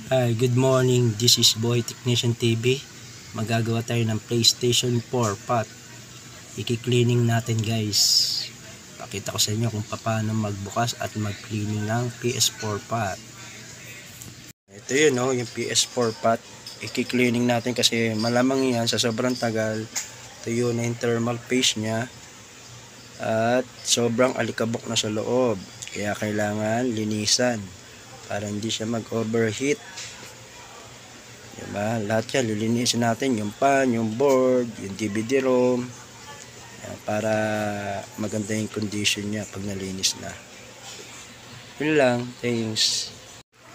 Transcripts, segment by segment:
Hi, good morning. This is Boy Technician TV. Magagawa tayo ng PlayStation 4 pot. I-cleaning natin, guys. Pakita ko sa inyo kung paano magbukas at mag-cleaning ng PS4 pot. Ito yun, no, yung PS4 pot. I-cleaning natin kasi malamang yan sa sobrang tagal. Tuyo na yung thermal paste niya at sobrang alikabok na sa loob. Kaya kailangan linisan para hindi siya mag-overheat. Diba? Lahat yan, lilinisin natin yung pan, yung board, yung DVD-ROM. Para maganda yung condition niya pag nalinis na. Yun lang, thanks.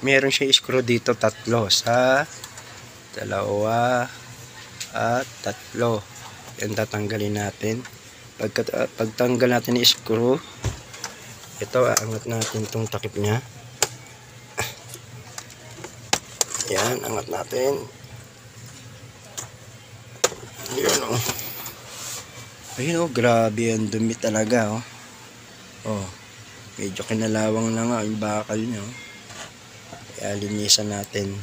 Meron siya screw dito, tatlo. Sa dalawa at tatlo. Yan tatanggalin natin. Pagtanggal natin yung screw, ito, aangat natin itong takip niya. Yan, angat natin. Yun, oh. Ayun, oh, grabe ang dumi talaga, oh. Oh, medyo kinalawang na nga yung bakal niya, oh. Kaya linisan natin.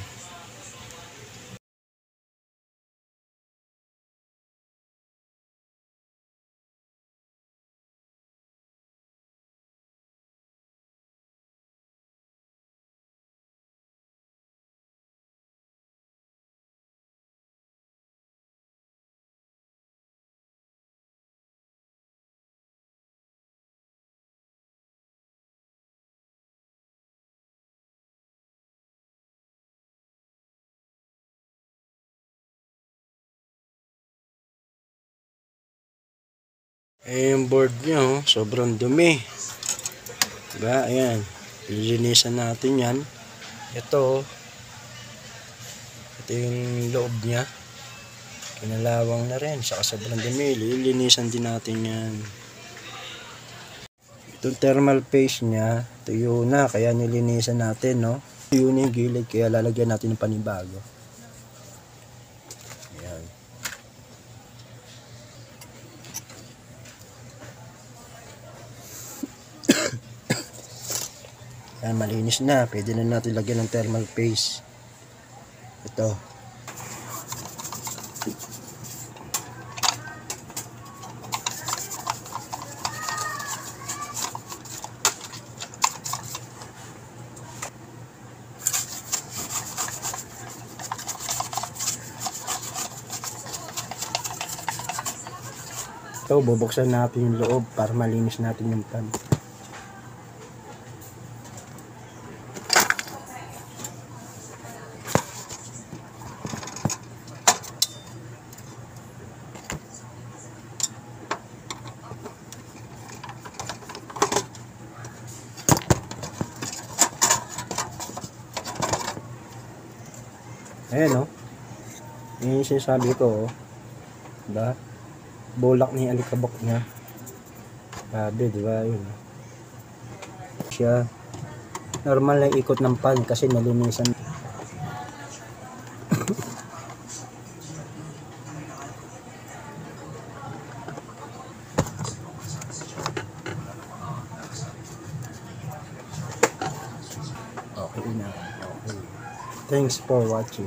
Yung board niya, oh, sobrang dumi. Diba? Ayan. Lilinisan natin yan. Ito yung loob niya. Kinalawang na rin. Saka sobrang dumi. Lilinisan din natin yan. Itong thermal paste niya, tuyo na. Kaya nilinisan natin, no? Tuyo na yung gilid. Kaya lalagyan natin ng panibago. Ayan. Yan, malinis na. Pwede na natin lagyan ng thermal paste. Ito. Ito, bubuksan natin yung loob para malinis natin yung pan. Ayan, oh. Yan yung sinasabi ko, oh. Diba? Bulak na yung alikabok niya. Sabi, diba? Yun. Siya. Normal na ikot ng pan kasi nalinisan. Okay na. Okay. Thanks for watching.